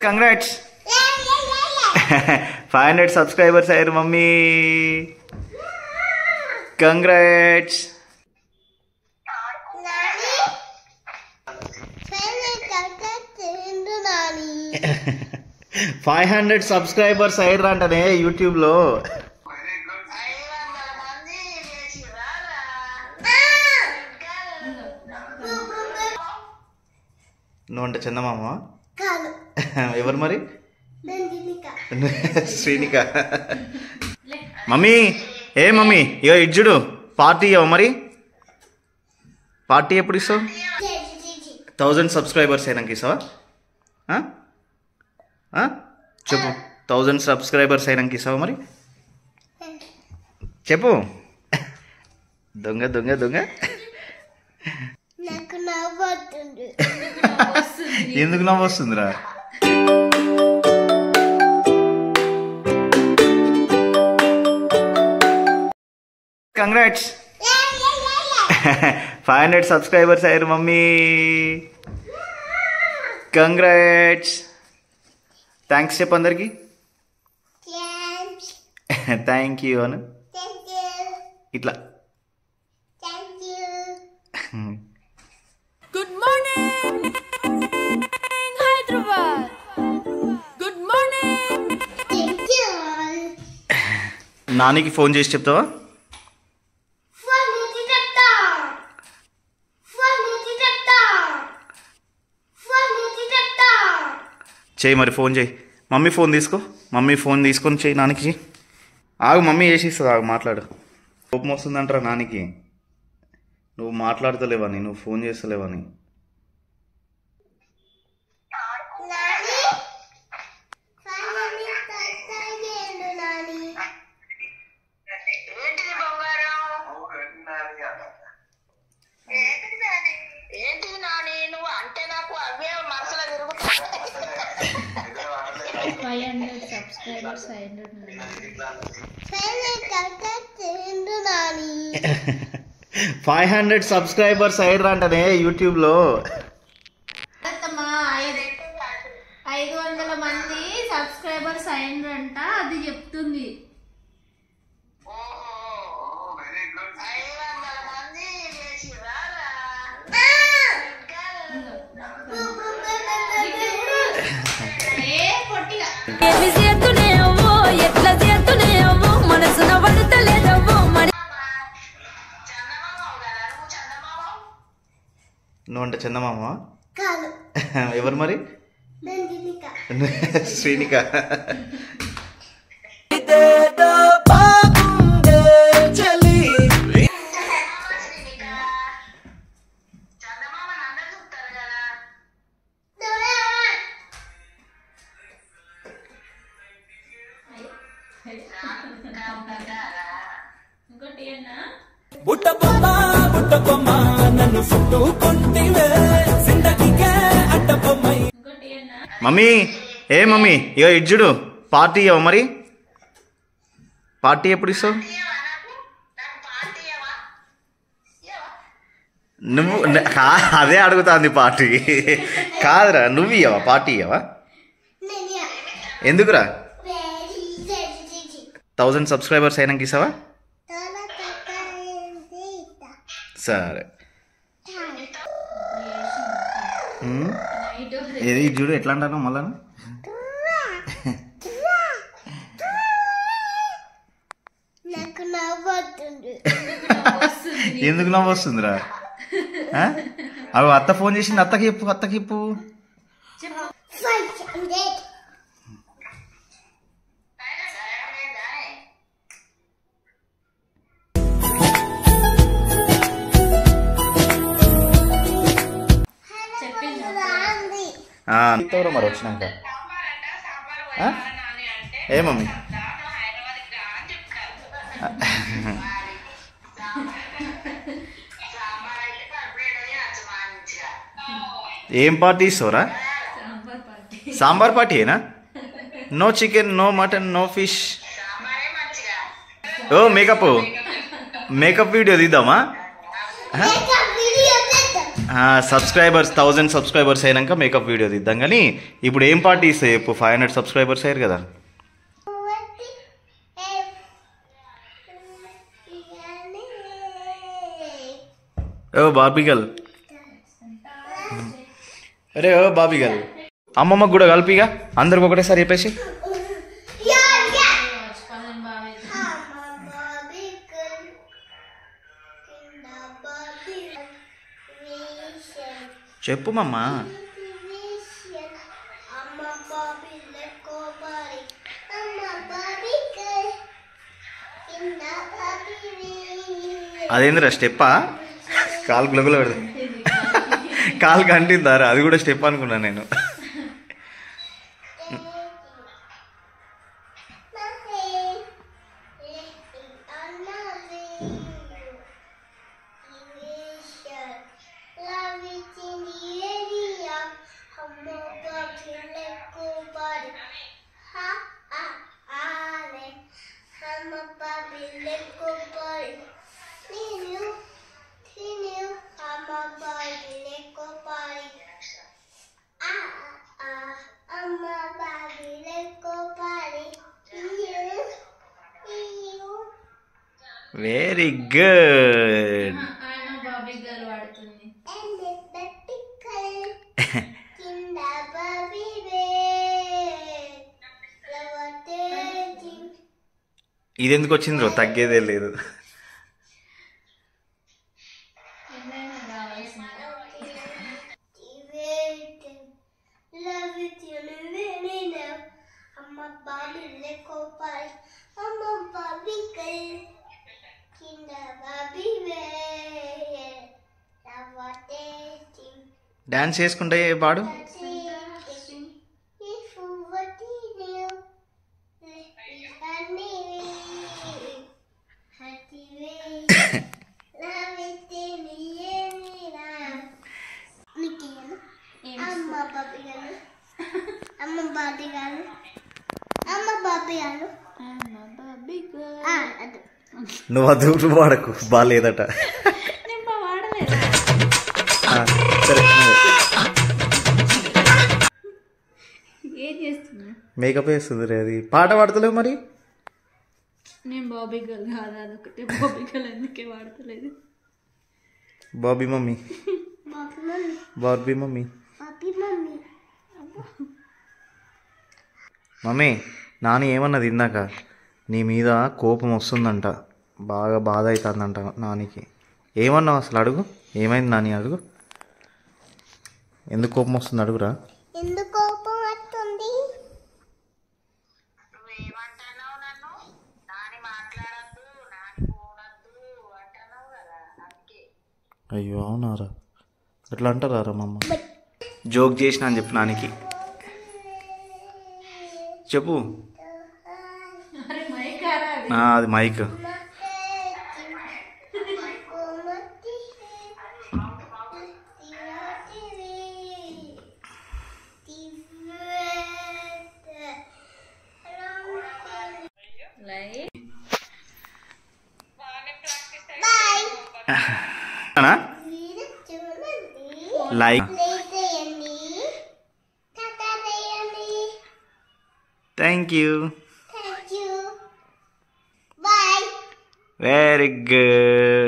Congrats 500 subscribers అయ్యారు mummy. Congrats. Five 500 subscribers అయ్యారు అంటనే యూట్యూబ్ లో. నువ్వు అంటే చందమామ? ఎవరు మరి? శ్రీనిక. మమ్మీ మమ్మీ ఇగో ఇజ్జుడు పార్టీ ఇవ్వ మరి. పార్టీ ఎప్పుడు ఇస్తావు? 1000 సబ్స్క్రైబర్స్ అయినాక ఇస్తావా? చెప్పు. 1000 సబ్స్క్రైబర్స్ అయినాక ఇస్తావా మరి? చెప్పు. దొంగ దొంగ దొంగ. ఎందుకు నవ్వు వస్తుందిరా? కంగ్రాట్స్ 500 సబ్స్క్రైబర్స్ అయ్యారు మమ్మీ. కంగ్రాట్స్. థ్యాంక్స్ చెప్పు అందరికి. థ్యాంక్ యూ అను ఇట్లా. Good morning Hyderabad. Good morning. నానికి ఫోన్ చేసి చెప్తావా? చేయి మరి, ఫోన్ చేయి. మమ్మీ ఫోన్ తీసుకో. మమ్మీ ఫోన్ తీసుకొని చెయ్యి నానికి చెయ్యి. ఆగు, మమ్మీ చేసి ఇస్తుంది. ఆగు, మాట్లాడు. కోపం వస్తుందంటారా నానికి? నువ్వు మాట్లాడతలేవని, నువ్వు ఫోన్ చేస్తలేవని. సబ్స్క్రైబర్స్ 500 సబ్స్క్రైబర్స్ అయ్యారు అంటనే యూట్యూబ్ లో. 500 మంది సబ్స్క్రైబర్స్ అయ్యిండ్రంట, అది చెప్తుంది. నువ్వు అంటే చందమామ? ఎవరు మరి? శ్రీనిక. మమ్మీ మమ్మీ ఇగో ఇజ్జుడు పార్టీ ఇవ్వ మరి. పార్టీ ఎప్పుడు ఇస్తావు? నువ్వు అదే అడుగుతాంది. పార్టీ కాదురా, నువ్వు ఇవ్వవా? పార్టీ ఇవ్వవా? ఎందుకురా? 1000 సబ్స్క్రైబర్స్ అయినాక ఇస్తావా? సరే. ఏది చూడు ఎట్లా అంటాను మళ్ళా. ఎందుకు నవ్వు వస్తుందిరా? అవి అత్త ఫోన్ చేసింది. అత్తకి చెప్పు, అత్తకి చెప్పు. మరి వచ్చినాక మమ్మీ ఏం పార్టీ ఇస్తావురా? సాంబార్ పార్టీనా? No chicken, no mutton, no fish. ఓ మేకప్ వీడియో తీద్దామా? సబ్స్క్రైబర్స్ 1000 సబ్స్క్రైబర్స్ అయినాక మేకప్ వీడియో తీద్దాం. కానీ ఇప్పుడు ఏం పార్టీ ఇస్తే చెప్పు? 500 సబ్స్క్రైబర్స్ అయ్యారు కదా. ఓ బాబీ గర్ల్, అరే ఓ బాబీ గర్ల్, అమ్మమ్మకు కూడా కలిపిగా అందరికి ఒకటేసారి చెప్పేసి. చెప్పు మమ్మా. అదేందిరా స్టెప్పా? కాలు గ్లగులో పెడతా, కాలు కంటిందారా? అది కూడా స్టెప్ అనుకున్నా నేను. Very good. ఇది ఎందుకు వచ్చిందో తగ్గేదే లేదు. డాన్స్ చేసుకుంటే పాడు. నువ్వు అది వాడకు, బాగాలేదట. సరే మేకప్ వేస్తుంది రే. అది పాట పాడతలేవు మరి. నేను బాబీ గర్ల్ కాదు, అదొకటే బాబీ గర్ల్, అందుకే వాడతలేదు. Baby mummy, baby mummy. Mummy, Nani ఏమన్నది ఇందాక? నీ మీద కోపం వస్తుందంట, బాగా బాధ అవుతుందంట నానికి. ఏమన్నావు అసలు? అడుగు, ఏమైంది నాని? అడుగు, ఎందుకు కోపం వస్తుంది అడుగురా. ఎందుకు కోపం వస్తుంది? అయ్యో అవునారా, ఎట్లా అంటారా మమ్మ? జోక్ చేసిన అని చెప్పు నానికి. చెప్పు. అది mike. Like, thank you, bye. Very good.